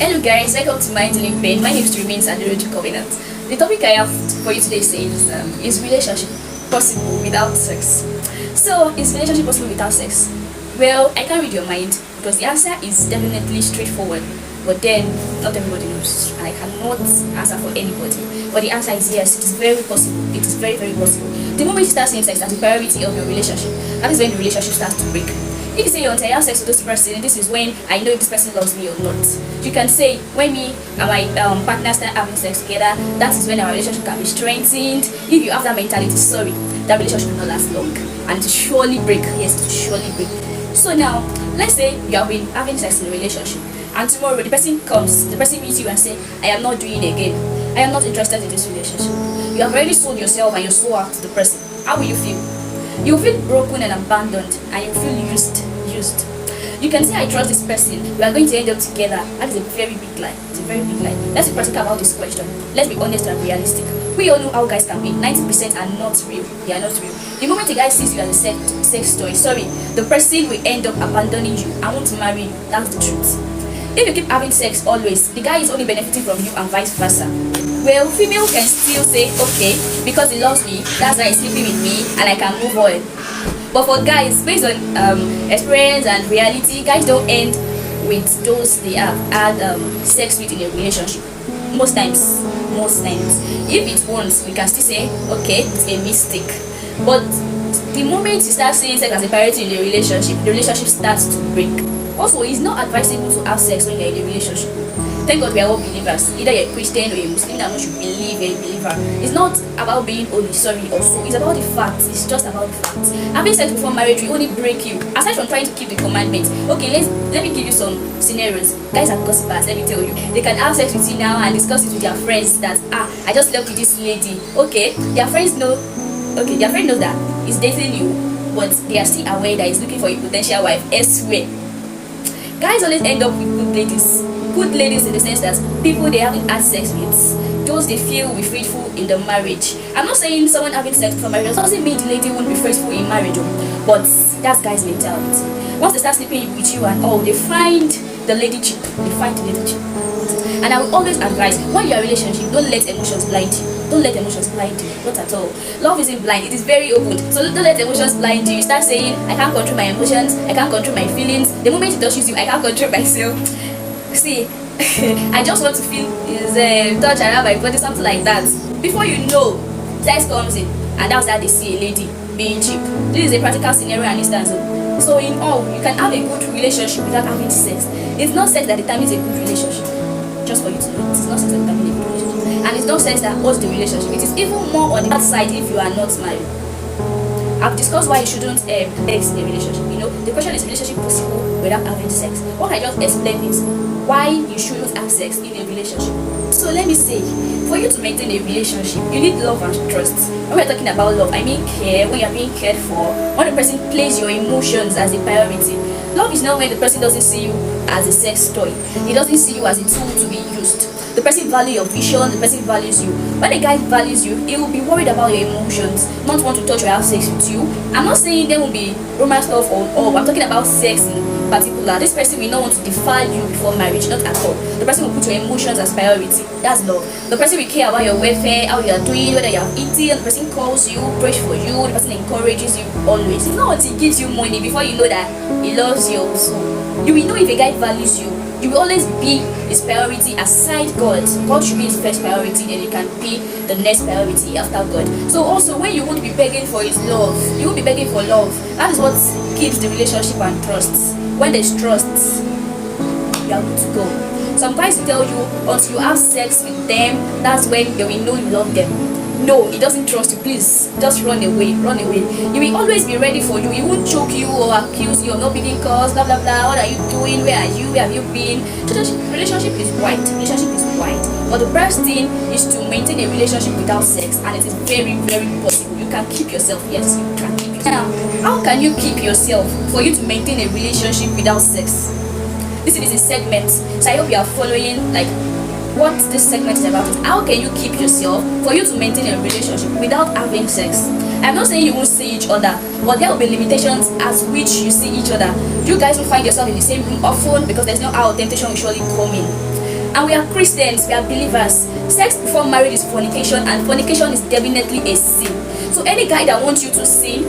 Hello guys, welcome to Mind Healing Pain. My name remains Aderoju Covenant. The topic I have for you today says, is relationship possible without sex? So, is relationship possible without sex? Well, I can't read your mind because the answer is definitely straightforward. But then, not everybody knows, and I cannot answer for anybody. But the answer is yes, it is very possible. It is very, very possible. The moment you start seeing sex as a priority of your relationship, that is when the relationship starts to break. If you say you want to have sex with this person, this is when I know if this person loves me or not. You can say, when me and my partner start having sex together, that is when our relationship can be strengthened. If you have that mentality, sorry, that relationship will not last long. And it will surely break. Yes, it will surely break. So now, let's say you have been having sex in a relationship, and tomorrow the person comes, the person meets you and say, I am not doing it again. I am not interested in this relationship. You have already sold yourself and your soul out to the person. How will you feel? You feel broken and abandoned, and you feel used. You can say, I trust this person, we are going to end up together. That is a very big lie. It's a very big lie. Let's be practical about this question. Let's be honest and realistic. We all know how guys can be. 90% are not real. They are not real. The moment a guy sees you as a sex toy, sorry, the person will end up abandoning you and want to marry you. That's the truth. If you keep having sex always, the guy is only benefiting from you and vice versa. Well, female can still say, okay, because he loves me, that's why he's sleeping with me and I can move on. But for guys, based on experience and reality, guys don't end with those they have had sex with in a relationship. Most times. If it's once, we can still say, okay, it's a mistake. But the moment you start seeing sex as a priority in the relationship starts to break. Also, it's not advisable to have sex when you're in a relationship. Thank God we are all believers. Either you're a Christian or a Muslim, that much you believe you're a believer. It's not about being holy, sorry, also. It's about the facts. It's just about the facts. Having sex before marriage will only break you. Aside from trying to keep the commandments. Okay, let me give you some scenarios. Guys are gossipers, let me tell you. They can have sex with you now and discuss it with their friends that, I just slept with this lady. Okay, their friends know. Okay, their friend knows that he's dating you, but they are still aware that he's looking for a potential wife elsewhere. Guys always end up with good ladies in the sense that people they haven't had sex with, those they feel will be faithful in the marriage. I'm not saying someone having sex before marriage doesn't mean the lady won't be faithful in marriage, but that's guys' mentality. Once they start sleeping with you and all, they find the lady cheap. And I will always advise, when you're in a relationship, don't let emotions blind you. Not at all. Love isn't blind, it is very open. So don't let emotions blind you. You start saying, I can't control my emotions, I can't control my feelings. The moment it touches you, I can't control myself. See, I just want to feel his touch around my body, something like that. Before you know, sex comes in, and that's how they see a lady being cheap. This is a practical scenario and instance. So in all, you can have a good relationship without having sex. It's not sex that determines a good relationship. Just for you to know, it's not sex that determines a good relationship. And it's not sex that holds the relationship. It is even more on the outside if you are not married. I've discussed why you shouldn't sex in a relationship. You know, the question is relationship possible without having sex. What I just explained is why you shouldn't have sex in a relationship. So let me say, for you to maintain a relationship, you need love and trust. When we're talking about love, I mean care, when you're being cared for, when the person plays your emotions as a priority. Love is not when the person doesn't see you as a sex toy. He doesn't see you as a tool to be used. The person values your vision, the person values you. When a guy values you, he will be worried about your emotions, not want to touch or have sex with you. I'm not saying there will be romance stuff or all. I'm talking about sex in particular. This person will not want to defile you before marriage, not at all. The person will put your emotions as priority. That's love. The person will care about your welfare, how you are doing, whether you have eaten. The person calls you, prays for you. The person encourages you always. It's not until he gives you money before you know that he loves you also. You will know if a guy values you. You will always be his priority aside God. God should be his first priority, then it can be the next priority after God. So also, when you won't be begging for his love, you won't be begging for love. That is what keeps the relationship and trust. When there's trust, you are good to go. Some guys will tell you, until you have sex with them, that's when they will know you love them. No, he doesn't trust you. Please, just run away. He will always be ready for you. He won't choke you or accuse you of not being calls, blah blah blah. What are you doing? Where are you? Where have you been? Relationship is wide. But the best thing is to maintain a relationship without sex, and it is very, very possible. You can keep yourself. Yes, you can keep yourself. Now, how can you keep yourself for you to maintain a relationship without sex? This is a segment, so I hope you are following what this segment is about. Is how can you keep yourself for you to maintain a relationship without having sex? I'm not saying you won't see each other, but there will be limitations as which you see each other. You guys will find yourself in the same room often because there's no how temptation will surely come in. and we are Christians, we are believers. Sex before marriage is fornication, and fornication is definitely a sin. So any guy that wants you to sin,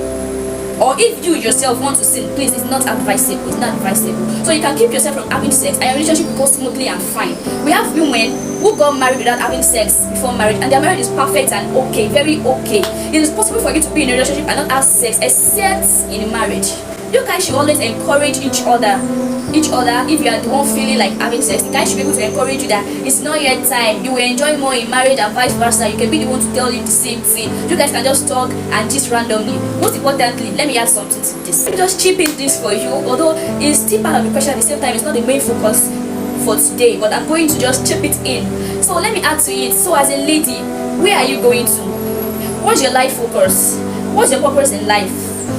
or if you yourself want to sin, please, it's not advisable. It's not advisable. So you can keep yourself from having sex and your relationship goes smoothly and fine. We have women who got married without having sex before marriage, and their marriage is perfect and okay, very okay. It is possible for you to be in a relationship and not have sex except in a marriage. You guys should always encourage each other. If you are the one feeling like having sex, the guy should be able to encourage you that it's not yet time. You will enjoy more in marriage and vice versa. You can be the one to tell you the same thing. You guys can just talk and just randomly. Most importantly, let me add something to this. Let me just chip in this for you. Although it's still part of the question at the same time, it's not the main focus for today, but I'm going to just chip it in. So let me add to it. So as a lady, where are you going to? What's your life focus? What's your purpose in life?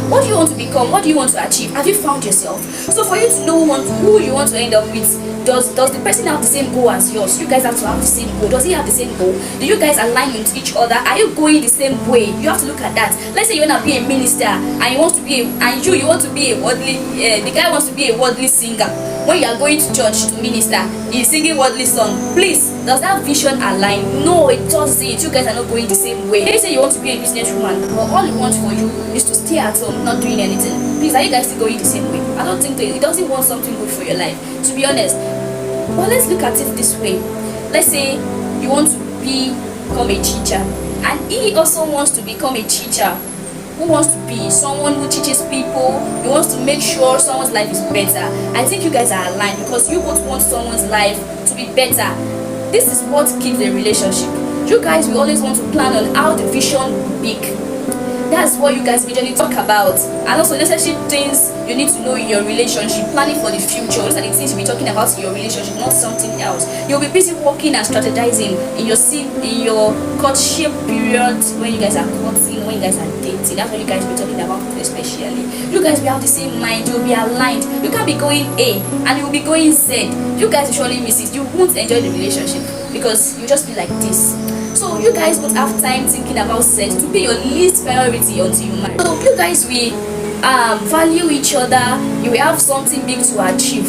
What do you want to become? What do you want to achieve? Have you found yourself? So for you to know who you want to end up with, does the person have the same goal as yours? You guys have to have the same goal. Does he have the same goal? Do you guys align with each other? Are you going the same way? You have to look at that. Let's say you want to be a minister and you want to be you want to be a worldly the guy wants to be a worldly singer. When you are going to church to minister, he's singing worldly song. Please, does that vision align? No, it doesn't. You guys are not going the same way. Let's say you want to be a businesswoman, but all he wants for you is to stay at home, not doing anything. Please, are you guys still going the same way? I don't think it doesn't want something good for your life, to be honest. But let's look at it this way. Let's say you want to become a teacher, and he also wants to become a teacher. Who wants to be someone who teaches people? He wants to make sure someone's life is better. I think you guys are aligned because you both want someone's life to be better. This is what keeps a relationship. You guys will always want to plan on how the vision will be big. That's what you guys usually talk about. And also necessary things you need to know in your relationship, planning for the future. Those are the things you'll be talking about in your relationship, not something else. You'll be busy working and strategizing in your courtship period, when you guys are courting, when you guys are dating. That's what you guys will be talking about, especially. You guys will have the same mind, you'll be aligned. You can't be going A and you'll be going Z. You guys will surely miss it. You won't enjoy the relationship because you just be like this. So you guys won't have time thinking about sex to be your least priority until you marry. So you guys will value each other. You will have something big to achieve.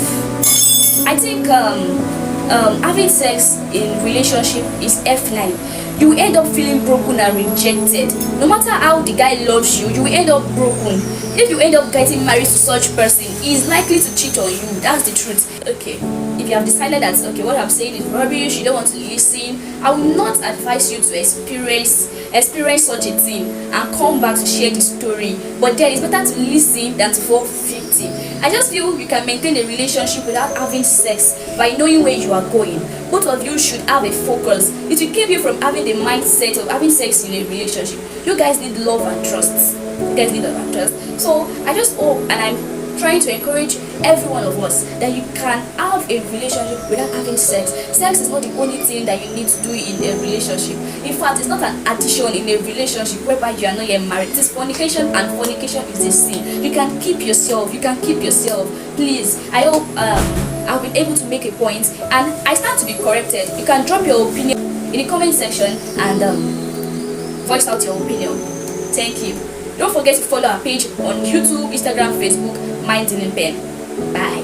I think having sex in relationship is F9. You will end up feeling broken and rejected. No matter how the guy loves you, you will end up broken. If you end up getting married to such person, he is likely to cheat on you. That's the truth. Okay, if you have decided that okay, what I'm saying is rubbish, you don't want to listen, I will not advise you to experience such a thing and come back to share the story. But then it's better to listen than to fall victim. I just feel you can maintain a relationship without having sex by knowing where you are going. Both of you should have a focus. It will keep you from having the mindset of having sex in a relationship. You guys need love and trust. You guys need love and trust. So I just hope, and I'm trying to encourage every one of us, that you can have a relationship without having sex. Sex is not the only thing that you need to do in a relationship. In fact, it's not an addition in a relationship whereby you are not yet married. It is fornication, and fornication is a sin. You can keep yourself. Please, I hope I've been able to make a point and I stand to be corrected. You can drop your opinion in the comment section and voice out your opinion. Thank you. Don't forget to follow our page on YouTube, Instagram, Facebook, Mind in Pen. Bye.